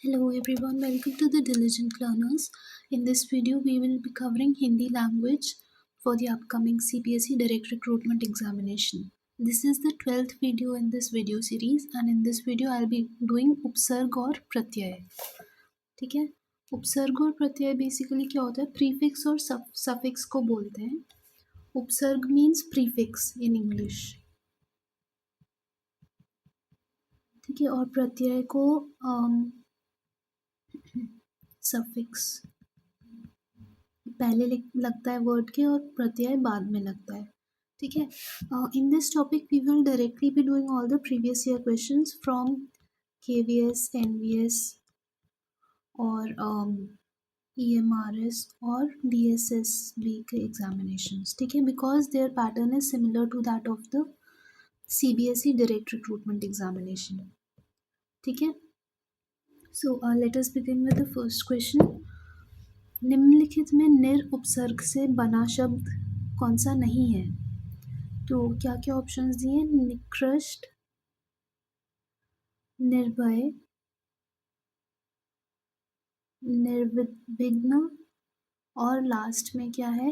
Hello everyone, welcome to the Diligent Learners. In this video, we will be covering Hindi language for the upcoming CPSE Direct Recruitment Examination. This is the 12th video in this video series and in this video I'll be doing उपसर्ग और प्रत्यय. ठीक है, उपसर्ग और प्रत्यय basically क्या होता है, prefix और सफिक्स को बोलते हैं. उपसर्ग मीन्स प्रीफिक्स इन इंग्लिश, ठीक है, और प्रत्यय को सफिक्स पहले लगता है वर्ड के और प्रत्यय बाद में लगता है. ठीक है, in this topic we will directly be doing all the previous year questions from KVS, NVS और EMRS और DSSB के एग्जामिनेशंस. ठीक है, because their pattern is similar to that of the CBSE direct recruitment examination. ठीक है, so let us begin with the first question. निम्नलिखित में निर उपसर्ग से बना शब्द कौन सा नहीं है? तो क्या क्या ऑप्शंस दिए? निकृष्ट, निर्भय, निर्विघ्न और लास्ट में क्या है?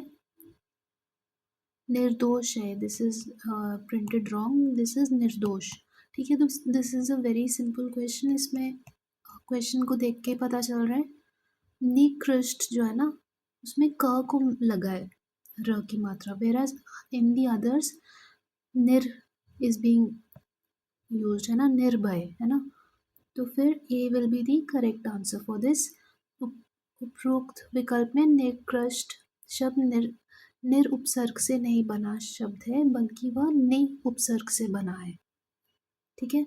निर्दोष है. This is printed wrong, this is निर्दोष. ठीक है, तो this is a very simple question. इसमें क्वेश्चन को देख के पता चल रहा है निकृष्ट जो है ना उसमें क को लगा है र की मात्रा, whereas in the others निर is being used है ना, निर्भय है ना. तो फिर A will be the correct answer for this. उपरोक्त विकल्प में निकृष्ट शब्द निर उपसर्ग से नहीं बना शब्द है बल्कि वह नि उपसर्ग से बना है. ठीक है,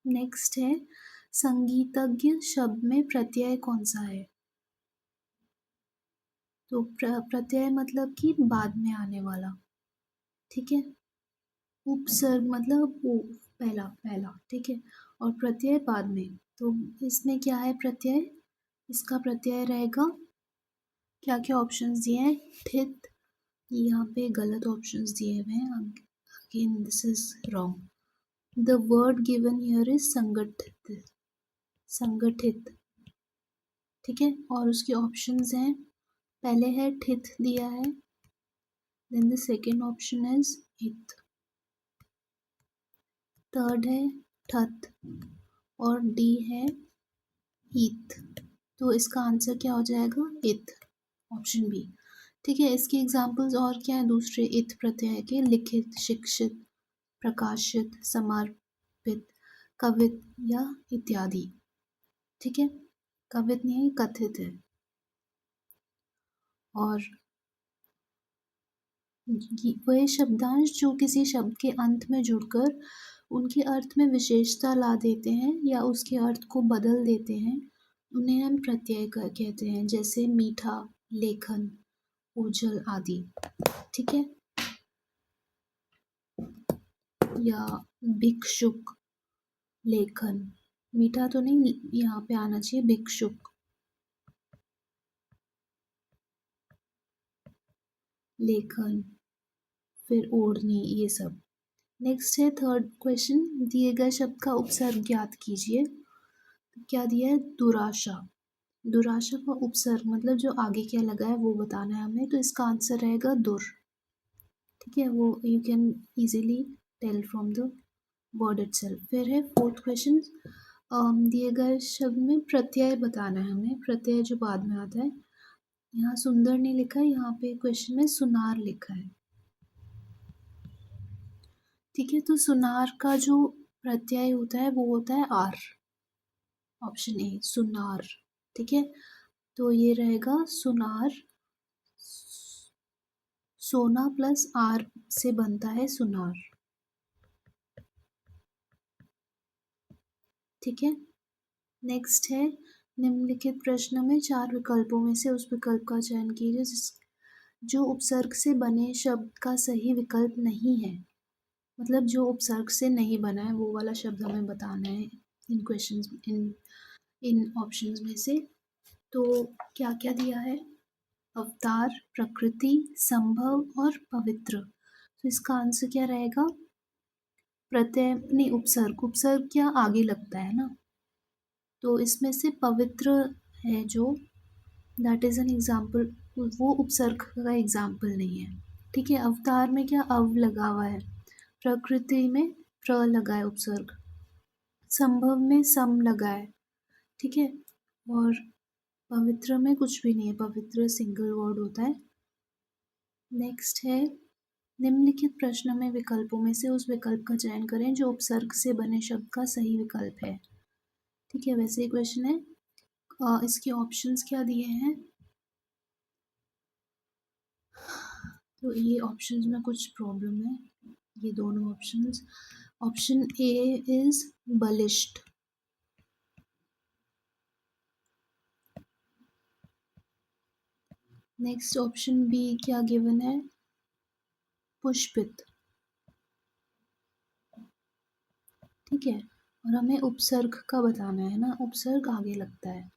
नेक्स्ट है संगीतज्ञ शब्द में प्रत्यय कौन सा है? तो प्रत्यय मतलब कि बाद में आने वाला. ठीक है, उपसर्ग मतलब वो पहला. ठीक है, और प्रत्यय बाद में. तो इसमें क्या है प्रत्यय? इसका प्रत्यय रहेगा, क्या क्या ऑप्शंस दिए हैं? ठित, यहाँ पे गलत ऑप्शंस दिए हुए हैं. Again this is wrong. The word given here is संगठित. ठीक है, और उसके ऑप्शंस हैं, पहले है ठित दिया है, then the second option is हित, थर्ड है ठत और डी है ईत. तो इसका आंसर क्या हो जाएगा? इत, ऑप्शन बी. ठीक है, इसके एग्जांपल्स और क्या है दूसरे इत प्रत्यय के? लिखित, शिक्षित, प्रकाशित, समर्पित, कवित या इत्यादि. ठीक है, कवित नहीं है, कथित है. और वह शब्दांश जो किसी शब्द के अंत में जुड़कर उनके अर्थ में विशेषता ला देते हैं या उसके अर्थ को बदल देते हैं उन्हें हम प्रत्यय कहते हैं, जैसे मीठा, लेखन, उज्जवल आदि. ठीक है, या भिक्षुक, लेखन, मीठा तो नहीं, यहाँ पे आना चाहिए भिक्षुक, लेखन, फिर ओढ़नी, ये सब. नेक्स्ट है थर्ड क्वेश्चन. दिए गए शब्द का उपसर्ग ज्ञात कीजिए. क्या दिया है? दुराशा. दुराशा का उपसर्ग मतलब जो आगे क्या लगा है वो बताना है हमें. तो इसका आंसर रहेगा दुर. ठीक है, वो you can easily tell from the word itself. फिर है फोर्थ क्वेश्चन. दिए गए शब्द में प्रत्यय बताना है हमें, प्रत्यय जो बाद में आता है. यहाँ सुंदर नहीं लिखा है, यहाँ पे क्वेश्चन में सुनार लिखा है. ठीक है, तो सुनार का जो प्रत्यय होता है वो होता है आर, ऑप्शन ए सुनार. ठीक है, तो ये रहेगा सुनार. सोना प्लस आर से बनता है सुनार. ठीक है, नेक्स्ट है निम्नलिखित प्रश्न में 4 विकल्पों में से उस विकल्प का चयन कीजिए जो उपसर्ग से बने शब्द का सही विकल्प नहीं है. मतलब जो उपसर्ग से नहीं बना है वो वाला शब्द हमें बताना है इन क्वेश्चंस इन ऑप्शंस में से. तो क्या क्या दिया है? अवतार, प्रकृति, संभव और पवित्र. तो इसका आंसर क्या रहेगा? प्रत्यय नहीं, उपसर्ग. उपसर्ग क्या आगे लगता है ना, तो इसमें से पवित्र है जो, दैट इज़ एन एग्जाम्पल, वो उपसर्ग का एग्जाम्पल नहीं है। ठीक है, अवतार में क्या अव लगा हुआ है, प्रकृति में प्र लगा है उपसर्ग, संभव में सम लगा है। ठीक है, और पवित्र में कुछ भी नहीं है, पवित्र सिंगल वर्ड होता है। नेक्स्ट है, निम्नलिखित प्रश्न में विकल्पों में से उस विकल्प का चयन करें जो उपसर्ग से बने शब्द का सही विकल्प है। ठीक है, वैसे ही क्वेश्चन है। इसके ऑप्शंस क्या दिए हैं, तो ये ऑप्शंस में कुछ प्रॉब्लम है, ये दोनों ऑप्शंस। ऑप्शन ए इज बलिष्ठ, नेक्स्ट ऑप्शन बी क्या गिवन है, पुष्पित। ठीक है, और हमें उपसर्ग का बताना है ना, उपसर्ग आगे लगता है,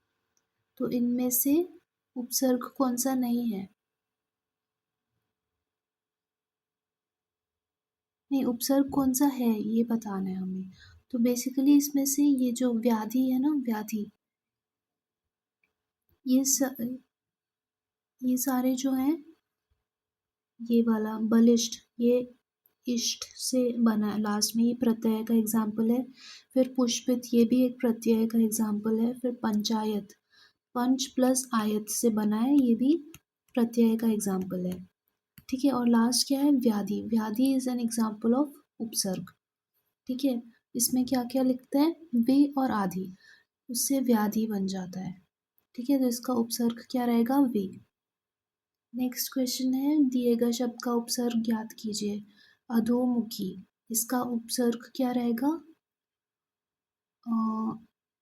तो इनमें से उपसर्ग कौन सा नहीं है, नहीं उपसर्ग कौन सा है ये बताना है हमें। तो बेसिकली इसमें से ये जो व्याधि है ना, व्याधि, ये ये सारे जो हैं, ये वाला बलिष्ठ, ये इष्ट से बना है, लास्ट में ये प्रत्यय का एग्जाम्पल है। फिर पुष्पित, ये भी एक प्रत्यय का एग्जाम्पल है। फिर पंचायत, पंच प्लस आयत से बना है, ये भी प्रत्यय का एग्जाम्पल है। ठीक है, और लास्ट क्या है, व्याधि, व्याधि इज एन एग्जाम्पल ऑफ उपसर्ग। ठीक है, इसमें क्या क्या लिखते हैं, वे और आदि, उससे व्याधि बन जाता है। ठीक है, तो इसका उपसर्ग क्या रहेगा, वे। नेक्स्ट क्वेश्चन है, दिए गए शब्द का उपसर्ग ज्ञात कीजिए। अधोमुखी, इसका उपसर्ग क्या रहेगा,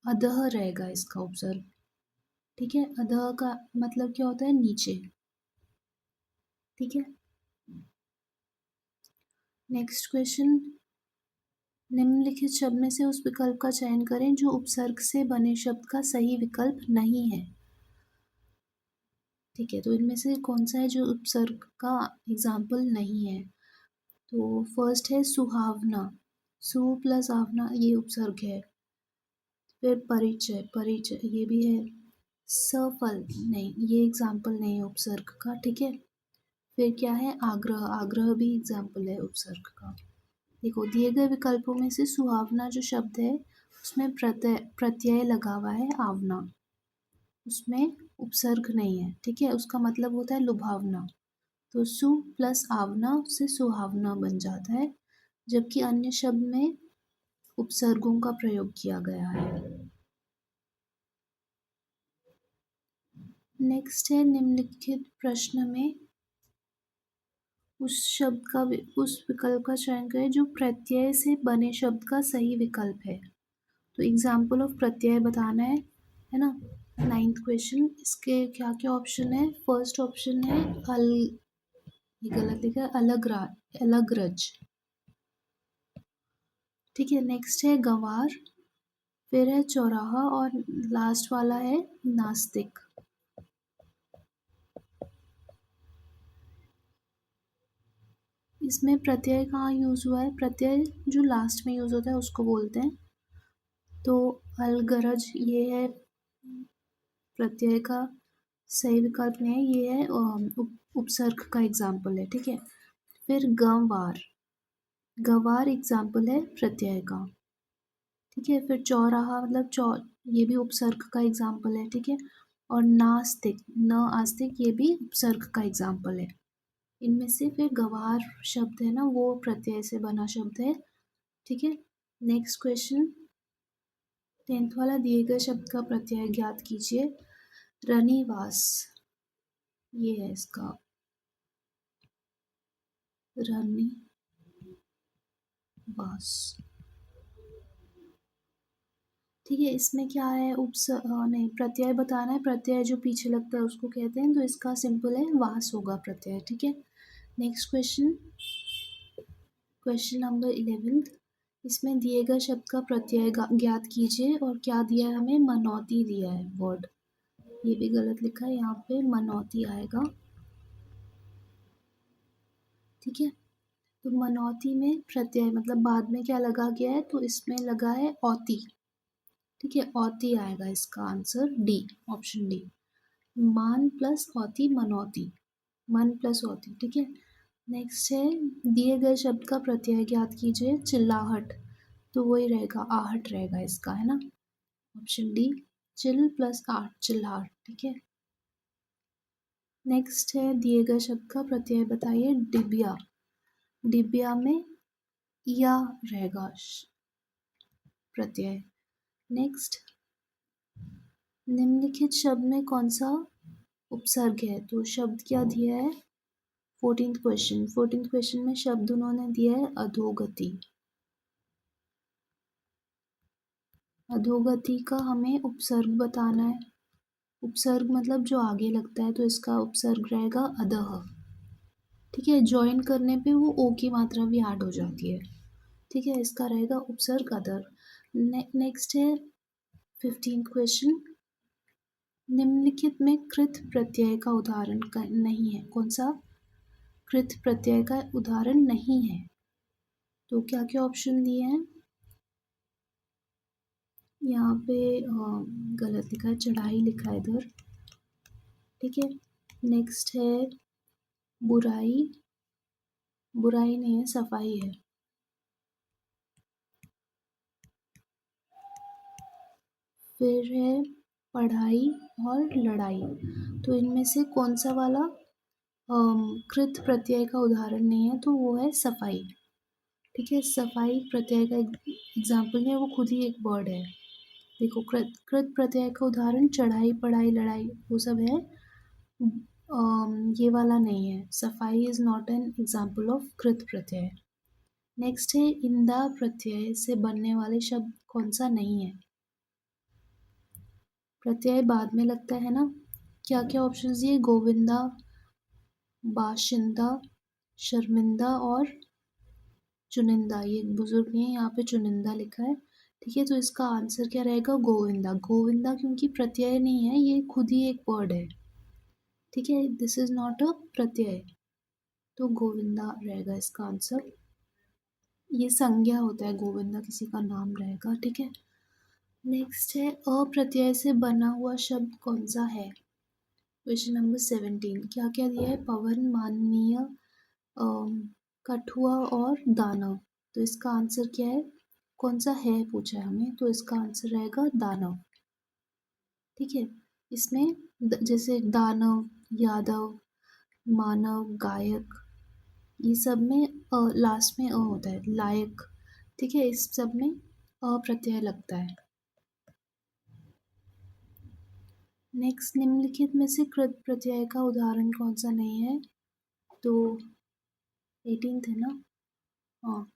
अधः रहेगा इसका उपसर्ग। ठीक है, अधः का मतलब क्या होता है, नीचे। ठीक है, नेक्स्ट क्वेश्चन, निम्नलिखित शब्द में से उस विकल्प का चयन करें जो उपसर्ग से बने शब्द का सही विकल्प नहीं है। ठीक है, तो इनमें से कौन सा है जो उपसर्ग का एग्जाम्पल नहीं है, तो फर्स्ट है सुहावना, सु प्लस आवना ये उपसर्ग है। फिर परिचय, परिचय ये भी है। सफल, नहीं ये एग्जाम्पल नहीं है उपसर्ग का। ठीक है, फिर क्या है, आग्रह, आग्रह भी एग्जाम्पल है उपसर्ग का। देखो, दिए गए विकल्पों में से सुहावना जो शब्द है उसमें प्रत्यय प्रत्यय लगा हुआ है आवना, उसमें उपसर्ग नहीं है। ठीक है, उसका मतलब होता है लुभावना, तो सु प्लस आवना से सुहावना बन जाता है, जबकि अन्य शब्द में उपसर्गों का प्रयोग किया गया है। नेक्स्ट है, निम्नलिखित प्रश्न में उस विकल्प का चयन करें जो प्रत्यय से बने शब्द का सही विकल्प है। तो एग्जाम्पल ऑफ प्रत्यय बताना है ना। नाइन्थ क्वेश्चन, इसके क्या क्या ऑप्शन है, फर्स्ट ऑप्शन है ये गलत लिखा है, अलगरज। ठीक है, नेक्स्ट है गंवार, फिर है चौराहा, और लास्ट वाला है नास्तिक। इसमें प्रत्यय कहाँ यूज हुआ है, प्रत्यय जो लास्ट में यूज होता है उसको बोलते हैं। तो अलगरज ये है प्रत्यय का सही विकल्प नहीं है, ये है उपसर्ग का एग्जाम्पल है। ठीक है, फिर गंवार, गवार एग्जाम्पल है प्रत्यय का। ठीक है, फिर चौराहा मतलब ये भी उपसर्ग का एग्जाम्पल है। ठीक है, और नास्तिक, न आस्तिक, ये भी उपसर्ग का एग्जाम्पल है। इनमें से फिर गवार शब्द है ना, वो प्रत्यय से बना शब्द है। ठीक है, नेक्स्ट क्वेश्चन, 10th वाला, दिए गए शब्द का प्रत्यय ज्ञात कीजिए। रनिवास, ये है इसका, रनिवास। ठीक है, इसमें क्या है, नहीं प्रत्यय बताना है, प्रत्यय जो पीछे लगता है उसको कहते हैं, तो इसका सिंपल है वास होगा प्रत्यय। ठीक है, नेक्स्ट क्वेश्चन, क्वेश्चन नंबर 11, इसमें दिए गए शब्द का प्रत्यय ज्ञात कीजिए, और क्या दिया है हमें, मनौती दिया है वर्ड, ये भी गलत लिखा है, यहाँ पे मनौती आएगा। ठीक है, तो मनौती में प्रत्यय मतलब बाद में क्या लगा गया है, तो इसमें लगा है औती। ठीक है, औती आएगा इसका आंसर डी, ऑप्शन डी। मान प्लस औती मनौती, मन प्लस औती। ठीक है, नेक्स्ट है दिए गए शब्द का प्रत्यय ज्ञात कीजिए। चिल्लाहट, तो वही रहेगा, आहट रहेगा इसका, है ना, ऑप्शन डी। चिल प्लस आहट, चिल्लाहट। ठीक है, नेक्स्ट है दिए गए शब्द का प्रत्यय बताइए। डिबिया, डिबिया में या रहेगा प्रत्यय। नेक्स्ट, निम्नलिखित शब्द में कौन सा उपसर्ग है, तो शब्द क्या दिया है। 14th क्वेश्चन में शब्द उन्होंने दिया है अधोगति। अधोगति का हमें उपसर्ग बताना है। उपसर्ग मतलब जो आगे लगता है, तो इसका उपसर्ग रहेगा अधः। ठीक है, ज्वाइन करने पे वो ओ की मात्रा भी ऐड हो जाती है। ठीक है, इसका रहेगा उपसर्ग अधर। नेक्स्ट है 15th क्वेश्चन, निम्नलिखित में कृत प्रत्यय का उदाहरण नहीं है। कौन सा कृत प्रत्यय का उदाहरण नहीं है, तो क्या क्या ऑप्शन दिए हैं यहाँ पे। गलत लिखा है, चढ़ाई लिखा है इधर। ठीक है, नेक्स्ट है बुराई, बुराई नहीं है, सफाई है। फिर है पढ़ाई और लड़ाई, तो इनमें से कौन सा वाला कृत प्रत्यय का उदाहरण नहीं है, तो वो है सफाई। ठीक है, सफाई प्रत्यय का एग्जाम्पल नहीं है, वो खुद ही एक वर्ड है। देखो, कृत प्रत्यय का उदाहरण चढ़ाई, पढ़ाई, लड़ाई, वो सब है। ये वाला नहीं है, सफाई is not an example of कृत प्रत्यय। नेक्स्ट है इंदा प्रत्यय से बनने वाले शब्द कौन सा नहीं है। प्रत्यय बाद में लगता है ना, क्या क्या ऑप्शन दिए। गोविंदा, बाशिंदा, शर्मिंदा और चुनिंदा। ये बुजुर्ग नहीं है, यहाँ पे चुनिंदा लिखा है। ठीक है, तो इसका आंसर क्या रहेगा, गोविंदा। गोविंदा क्योंकि प्रत्यय नहीं है, ये खुद ही एक वर्ड है। ठीक है, दिस इज नॉट अ प्रत्यय, तो गोविंदा रहेगा इसका आंसर। ये संज्ञा होता है, गोविंदा किसी का नाम रहेगा। ठीक है, नेक्स्ट है अप्रत्यय से बना हुआ शब्द कौन सा है। क्वेश्चन नंबर 17, क्या क्या दिया है। पवन, माननीय, कठुआ और दानव, तो इसका आंसर क्या है। कौन सा है पूछा है हमें, तो इसका आंसर रहेगा दानव। ठीक है, इसमें जैसे दानव, यादव, मानव, गायक, ये सब में लास्ट में होता है। लायक, ठीक है, इस सब में प्रत्यय लगता है। नेक्स्ट, निम्नलिखित में से कृत प्रत्यय का उदाहरण कौन सा नहीं है, तो 18th है ना। हाँ,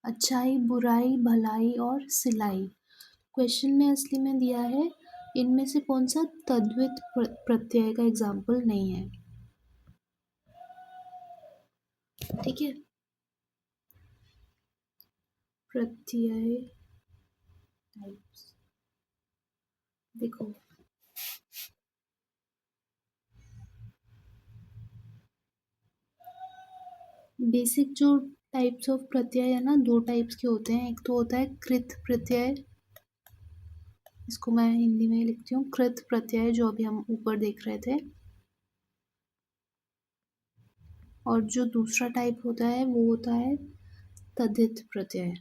अच्छाई, बुराई, भलाई और सिलाई। क्वेश्चन में असली में दिया है इनमें से कौन सा तद्वित प्रत्यय का एग्जाम्पल नहीं है। ठीक है, प्रत्यय टाइप्स देखो, बेसिक जो टाइप्स ऑफ प्रत्यय है ना, दो टाइप्स के होते हैं। एक तो होता है कृत प्रत्यय, इसको मैं हिंदी में लिखती हूँ कृत प्रत्यय, जो अभी हम ऊपर देख रहे थे। और जो दूसरा टाइप होता है वो होता है तद्धित प्रत्यय।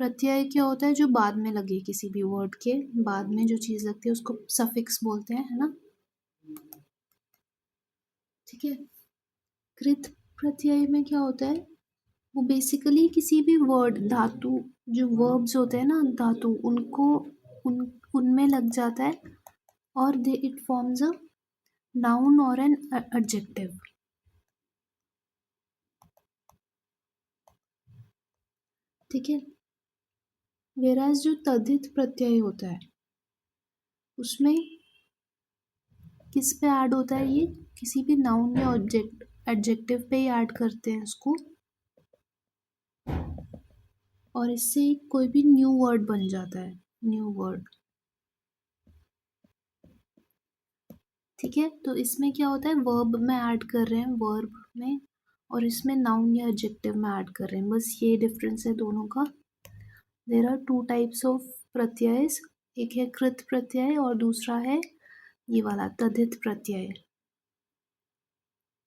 प्रत्यय क्या होता है, जो बाद में लगे, किसी भी वर्ड के बाद में जो चीज़ लगती है उसको सफिक्स बोलते हैं, है ना। ठीक है, कृत प्रत्यय में क्या होता है, वो बेसिकली किसी भी वर्ड, धातु, जो वर्ब्स होते हैं ना, धातु, उनको उन उनमें लग जाता है, और दे इट फॉर्म्स अ नाउन और एन एडजेक्टिव। ठीक है, वेराज जो तद्धित प्रत्यय होता है उसमें किस पे ऐड होता है, ये किसी भी नाउन या ऑब्जेक्ट एडजेक्टिव पे ही ऐड करते हैं उसको, और इससे कोई भी न्यू वर्ड बन जाता है, न्यू वर्ड। ठीक है, तो इसमें क्या होता है, वर्ब में ऐड कर रहे हैं वर्ब में, और इसमें नाउन या एडजेक्टिव में ऐड कर रहे हैं, बस ये डिफरेंस है दोनों का। There are two types of प्रत्ययस, एक है कृत प्रत्यय और दूसरा है ये वाला तद्धित प्रत्यय।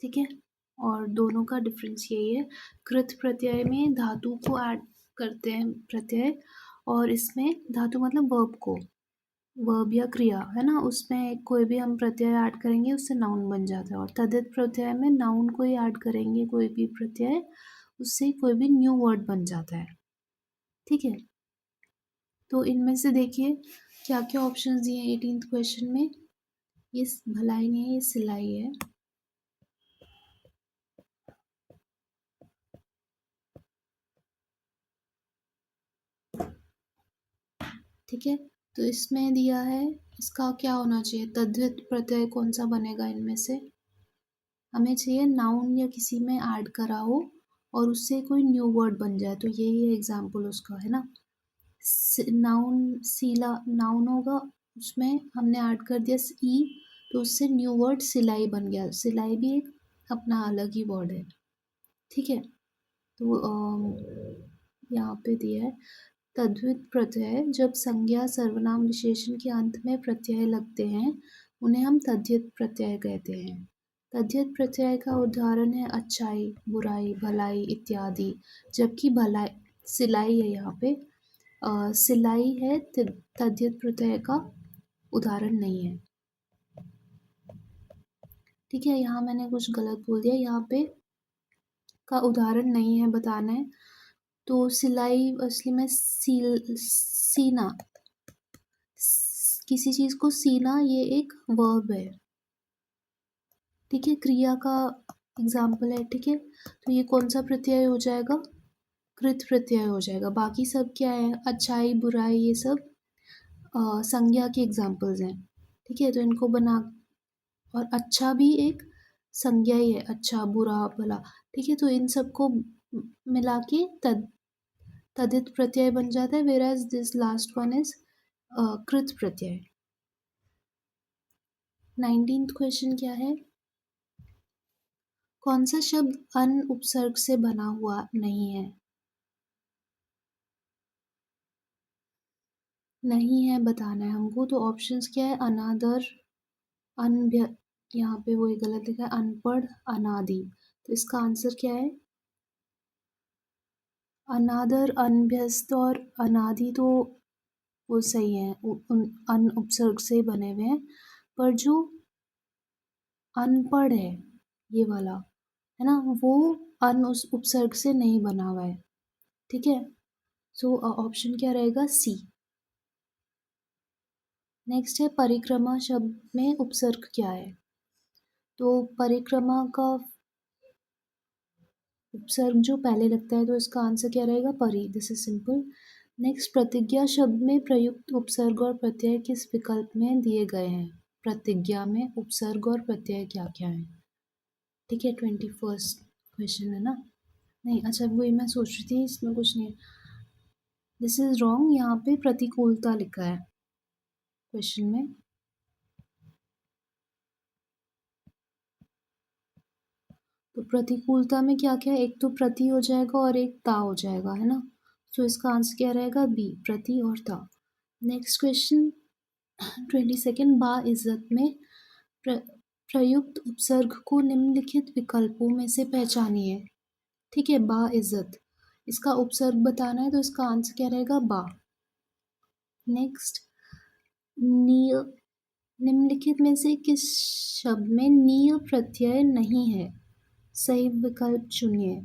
ठीक है, और दोनों का डिफरेंस यही है, कृत प्रत्यय में धातु को ऐड करते हैं प्रत्यय, और इसमें धातु मतलब वर्ब को, वर्ब या क्रिया है ना, उसमें कोई भी हम प्रत्यय ऐड करेंगे उससे नाउन बन जाता है। और तद्धित प्रत्यय में नाउन को ही ऐड करेंगे कोई भी प्रत्यय, उससे कोई भी न्यू वर्ड बन जाता है। ठीक है, तो इनमें से देखिए क्या क्या ऑप्शन दिए हैं 18th क्वेश्चन में। ये भलाई नहीं है, ये सिलाई है। ठीक है, तो इसमें दिया है इसका क्या होना चाहिए, तद्धित प्रत्यय कौन सा बनेगा इनमें से, हमें चाहिए नाउन या किसी में ऐड करा हो और उससे कोई न्यू वर्ड बन जाए, तो यही है एग्जाम्पल उसका, है ना। नाउन सीला नाउन होगा, उसमें हमने ऐड कर दिया ई, तो उससे न्यू वर्ड सिलाई बन गया, सिलाई भी एक अपना अलग ही वर्ड है। ठीक है, तो यहाँ पे दिया है तद्धित प्रत्यय, जब संज्ञा सर्वनाम विशेषण के अंत में प्रत्यय लगते हैं उन्हें हम तद्धित प्रत्यय कहते हैं। तद्धित प्रत्यय का उदाहरण है अच्छाई, बुराई, भलाई इत्यादि, जबकि भलाई सिलाई है यहाँ पे, सिलाई है तद्धित प्रत्यय का उदाहरण नहीं है। ठीक है, यहाँ मैंने कुछ गलत बोल दिया, यहाँ पे का उदाहरण नहीं है बताना है, तो सिलाई असली में सीना, किसी चीज को सीना ये एक वर्ब है। ठीक है, क्रिया का एग्जाम्पल है। ठीक है, तो ये कौन सा प्रत्यय हो जाएगा, कृत प्रत्यय हो जाएगा। बाकी सब क्या है, अच्छाई बुराई ये सब संज्ञा के एग्जाम्पल्स हैं। ठीक है, तो इनको बना, और अच्छा भी एक संज्ञा ही है, अच्छा बुरा भला। ठीक है, तो इन सबको मिला के तद्धित प्रत्यय बन जाता है, where as this last one is कृत प्रत्यय। 19th क्वेश्चन क्या है, कौन सा शब्द अन उपसर्ग से बना हुआ नहीं है, नहीं है बताना है हमको। तो ऑप्शंस क्या है, अनादर, अनभ्य, यहाँ पे वो गलत लिखा है, अनपढ़, अनादि। तो इसका आंसर क्या है, अनादर, अनभ्यस्त और अनादि तो वो सही है, अन उपसर्ग से बने हुए हैं, पर जो अनपढ़ है ये वाला, है ना, वो अन उस उपसर्ग से नहीं बना हुआ है। ठीक है, सो ऑप्शन क्या रहेगा, सी। नेक्स्ट है परिक्रमा शब्द में उपसर्ग क्या है, तो परिक्रमा का उपसर्ग जो पहले लगता है, तो इसका आंसर क्या रहेगा, परि, दिस इज सिंपल। नेक्स्ट, प्रतिज्ञा शब्द में प्रयुक्त उपसर्ग और प्रत्यय किस विकल्प में दिए गए हैं, प्रतिज्ञा में उपसर्ग और प्रत्यय क्या क्या है। ठीक है, 21st क्वेश्चन है ना, नहीं अच्छा वही मैं सोच रही थी इसमें कुछ नहीं, दिस इज रॉन्ग, यहाँ पे प्रतिकूलता लिखा है क्वेश्चन में। तो प्रतिकूलता में क्या क्या है, एक तो प्रति हो जाएगा और एक ता हो जाएगा, है ना, तो इसका आंसर क्या रहेगा, बी, प्रति और ता। नेक्स्ट क्वेश्चन 22nd, बा इज्जत में प्रयुक्त उपसर्ग को निम्नलिखित विकल्पों में से पहचानिए। ठीक है, बा इज्जत, इसका उपसर्ग बताना है, तो इसका आंसर क्या रहेगा, बा। नेक्स्ट, निय, निम्नलिखित में से किस शब्द में निय प्रत्यय नहीं है, सही विकल्प चुनिए।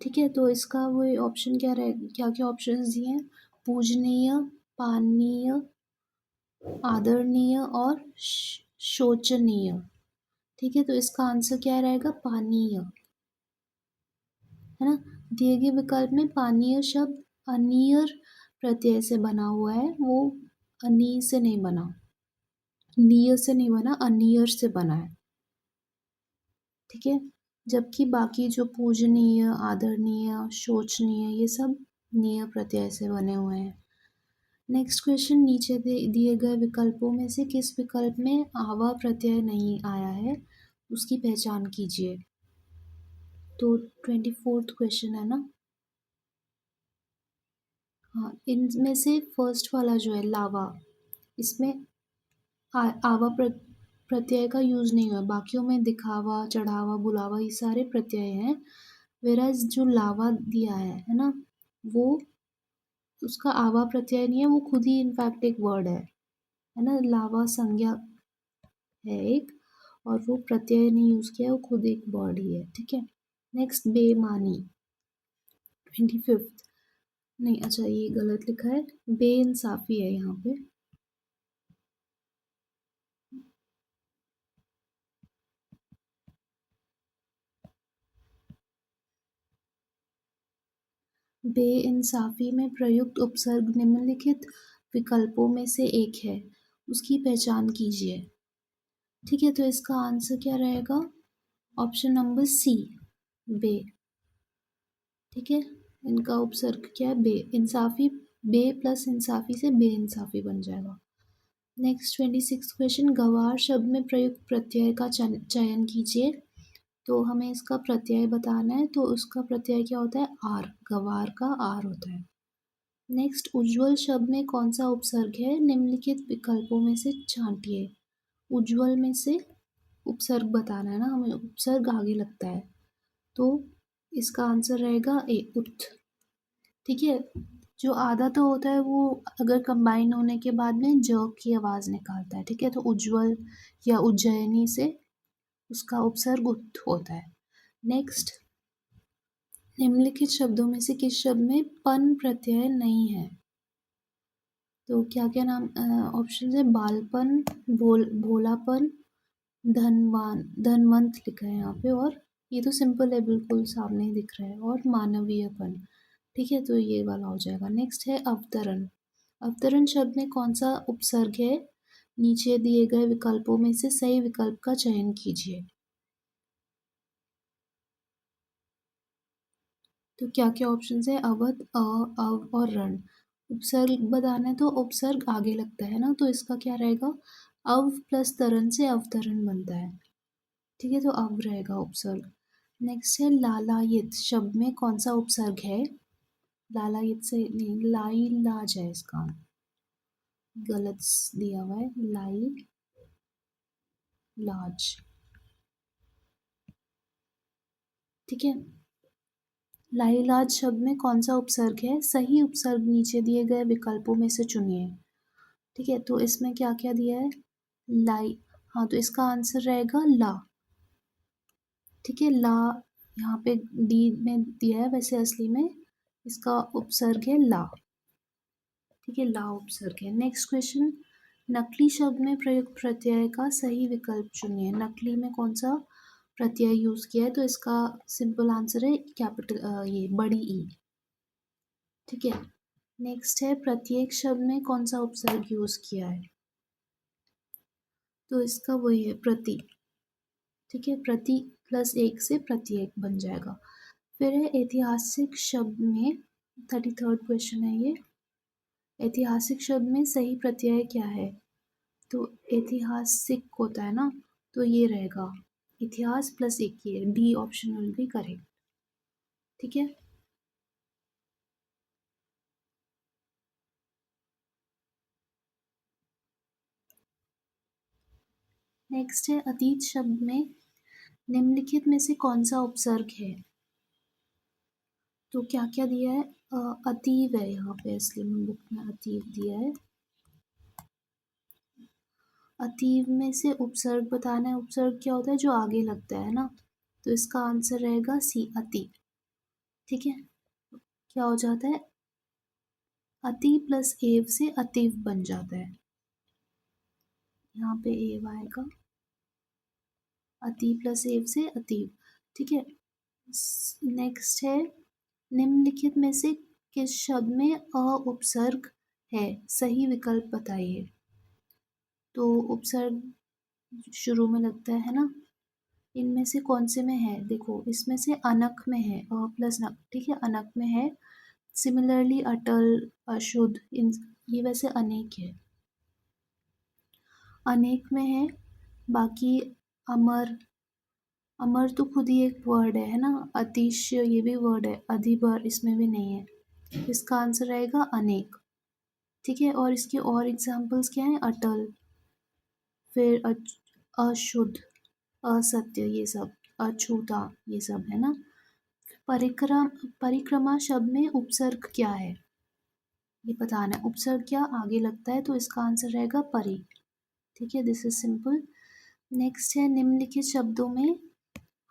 ठीक है, तो इसका वो ऑप्शन क्या रहे, क्या क्या ऑप्शन दिए हैं, पूजनीय, पानीय, आदरणीय और शोचनीय। ठीक है, तो इसका आंसर क्या रहेगा, पानीय, है ना। दिए गए विकल्प में पानीय शब्द अनियर प्रत्यय से बना हुआ है, वो अनी से नहीं बना, नियर से नहीं बना, अनियर से बना है। ठीक है, जबकि बाकी जो पूजनीय, आदरणीय, शोचनीय ये सब निय प्रत्यय से बने हुए हैं। नेक्स्ट क्वेश्चन, नीचे दिए गए विकल्पों में से किस विकल्प में आवा प्रत्यय नहीं आया है, उसकी पहचान कीजिए। तो 24th क्वेश्चन है ना। हाँ, इनमें से फर्स्ट वाला जो है लावा, इसमें आवा प्रत्यय का यूज नहीं हुआ। बाकियों में दिखावा, चढ़ावा, बुलावा, ये सारे प्रत्यय हैं। वेराज जो लावा दिया है ना, वो उसका आवा प्रत्यय नहीं है, वो खुद ही इनफैक्ट एक वर्ड है ना। लावा संज्ञा है एक, और वो प्रत्यय नहीं यूज किया है, वो खुद एक वर्ड ही है। ठीक है। नेक्स्ट, बेमानी 25th। नहीं, अच्छा ये गलत लिखा है, बेइंसाफी है यहाँ पे। बेइंसाफी में प्रयुक्त उपसर्ग निम्नलिखित विकल्पों में से एक है, उसकी पहचान कीजिए। ठीक है, तो इसका आंसर क्या रहेगा? ऑप्शन नंबर सी, बे। ठीक है, इनका उपसर्ग क्या है? बे। इंसाफी, बे प्लस इंसाफी से बेइंसाफी बन जाएगा। नेक्स्ट 26 क्वेश्चन, गवार शब्द में प्रयुक्त प्रत्यय का चयन कीजिए। तो हमें इसका प्रत्यय बताना है, तो उसका प्रत्यय क्या होता है? आर। गवार का आर होता है। नेक्स्ट, उज्ज्वल शब्द में कौन सा उपसर्ग है? निम्नलिखित विकल्पों में से छांटिए। उज्ज्वल में से उपसर्ग बताना है ना हमें, उपसर्ग आगे लगता है, तो इसका आंसर रहेगा ए, उत। ठीक है, जो आधा तो होता है वो अगर कंबाइन होने के बाद में ज की आवाज निकालता है। ठीक है, तो उज्ज्वल या उज्जैनी से उसका उपसर्ग उत होता है। नेक्स्ट, निम्नलिखित शब्दों में से किस शब्द में पन प्रत्यय नहीं है? तो क्या क्या नाम ऑप्शन है? बालपन, भोलापन, धनवान, धनवंत लिखा है यहाँ पे, और ये तो सिंपल है, बिल्कुल सामने ही दिख रहा है, और मानवीयपन। ठीक है, तो ये वाला हो जाएगा। नेक्स्ट है अवतरण। अवतरण शब्द में कौन सा उपसर्ग है? नीचे दिए गए विकल्पों में से सही विकल्प का चयन कीजिए। तो क्या क्या ऑप्शन है? अवध, अव और रण। उपसर्ग बताना है, तो उपसर्ग आगे लगता है ना, तो इसका क्या रहेगा? अव प्लस तरण से अवतरण बनता है। ठीक है, तो अव रहेगा उपसर्ग। नेक्स्ट है लालायित शब्द में कौन सा उपसर्ग है? लालायित से नहीं, लाई लाज है इसका, गलत दिया हुआ है, लाई लाज। ठीक है, लाइलाज शब्द में कौन सा उपसर्ग है? सही उपसर्ग नीचे दिए गए विकल्पों में से चुनिए। ठीक है, तो इसमें क्या क्या दिया है? लाई। हाँ, तो इसका आंसर रहेगा ला। ठीक है, ला यहाँ पे डी में दिया है, वैसे असली में इसका उपसर्ग है ला। ठीक है, ला उपसर्ग है। नेक्स्ट क्वेश्चन, नकली शब्द में प्रयुक्त प्रत्यय का सही विकल्प चुनिए। नकली में कौन सा प्रत्यय यूज किया है? तो इसका सिंपल आंसर है कैपिटल ये बड़ी ई। ठीक है, नेक्स्ट है प्रत्येक शब्द में कौन सा उपसर्ग यूज किया है? तो इसका वही है, प्रति। ठीक है, प्रति प्लस एक से प्रत्येक बन जाएगा। फिर है ऐतिहासिक शब्द में, 33rd क्वेश्चन है ये। ऐतिहासिक शब्द में सही प्रत्यय क्या है? तो ऐतिहासिक होता है ना, तो ये रहेगा इतिहास प्लस एक, ये D option will be correct. ठीक है, नेक्स्ट है अतीत शब्द में निम्नलिखित में से कौन सा उपसर्ग है? तो क्या क्या दिया है? अतीव है यहाँ पे, इसलिए मैं बुक में अतीव दिया है। अतीव में से उपसर्ग बताना है। उपसर्ग क्या होता है? जो आगे लगता है ना, तो इसका आंसर रहेगा सी, अति। ठीक है, क्या हो जाता है? अति प्लस एव से अतीव बन जाता है, यहाँ पे एव आएगा, अति प्लस एव से अतीव। ठीक है, नेक्स्ट है निम्नलिखित में से किस शब्द में अ उपसर्ग है? सही विकल्प बताइए। तो उपसर्ग शुरू में लगता है ना, इनमें से कौन से में है? देखो, इसमें से अनक में है, अ प्लस नक। ठीक है, अनक में है, सिमिलरली अटल, अशुद्ध, इन ये वैसे अनेक है, अनेक में है। बाकी अमर, अमर तो खुद ही एक वर्ड है ना। अतिशय ये भी वर्ड है, अधिबर इसमें भी नहीं है। इसका आंसर आएगा अनेक। ठीक है, और इसके और एग्जाम्पल्स क्या हैं? अटल, फिर अशुद्ध, असत्य, ये सब, अछूता, ये सब है ना। परिक्रमा शब्द में उपसर्ग क्या है, ये बताना है। उपसर्ग क्या आगे लगता है, तो इसका आंसर रहेगा परि। ठीक है, दिस इज सिंपल। नेक्स्ट है, निम्नलिखित शब्दों में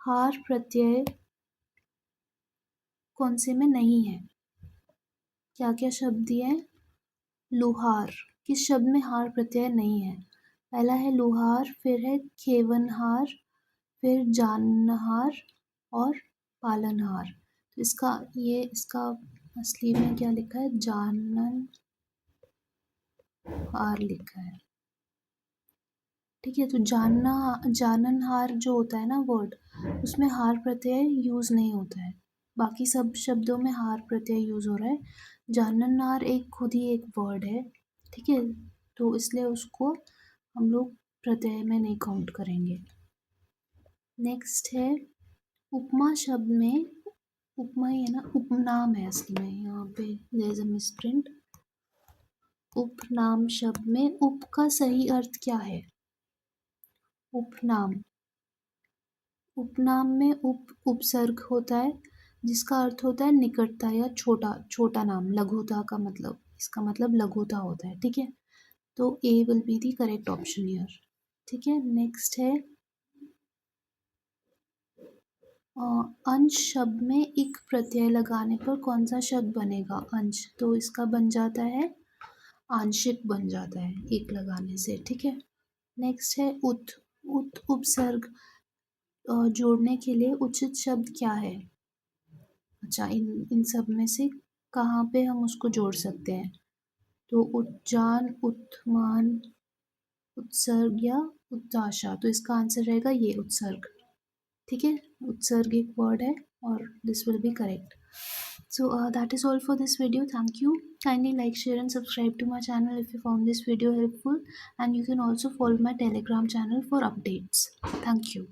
हार प्रत्यय कौन से में नहीं है? क्या क्या शब्द दिए हैं? लुहार, किस शब्द में हार प्रत्यय नहीं है? पहला है लुहार, फिर है खेवनहार, फिर जानहार और पालनहार। तो इसका असली में क्या लिखा है? जानन हार लिखा है। ठीक है, तो जाननहार जो होता है ना वर्ड, उसमें हार प्रत्यय यूज नहीं होता है। बाकी सब शब्दों में हार प्रत्यय यूज हो रहा है। जाननहार एक खुद ही एक वर्ड है। ठीक है, तो इसलिए उसको हम लोग प्रत्यय में नहीं काउंट करेंगे। नेक्स्ट है उपमा शब्द में, उपमा ही है ना, उपनाम है असली में, यहाँ पे देयर इज अ मिसप्रिंट। उपनाम शब्द में उप का सही अर्थ क्या है? उपनाम, उपनाम में उपसर्ग होता है, जिसका अर्थ होता है निकटता या छोटा, छोटा नाम, लघुता का मतलब, इसका मतलब लघुता होता है। ठीक है, तो A will be the correct option here. ठीक है, नेक्स्ट है अंश शब्द में इक प्रत्यय लगाने पर कौन सा शब्द बनेगा? अंश, तो इसका बन जाता है आंशिक, बन जाता है एक लगाने से। ठीक है, नेक्स्ट है उत, उत उपसर्ग जोड़ने के लिए उचित शब्द क्या है? अच्छा, इन सब में से कहाँ पे हम उसको जोड़ सकते हैं? तो उज्जान, उत्थान, उत्सर्ग या उत्ताशा, तो इसका आंसर रहेगा ये उत्सर्ग। ठीक है, उत्सर्ग एक वर्ड है और this will be correct. So that is all for this video. Thank you. Kindly like, share and subscribe to my channel if you found this video helpful, and you can also follow my Telegram channel for updates. Thank you.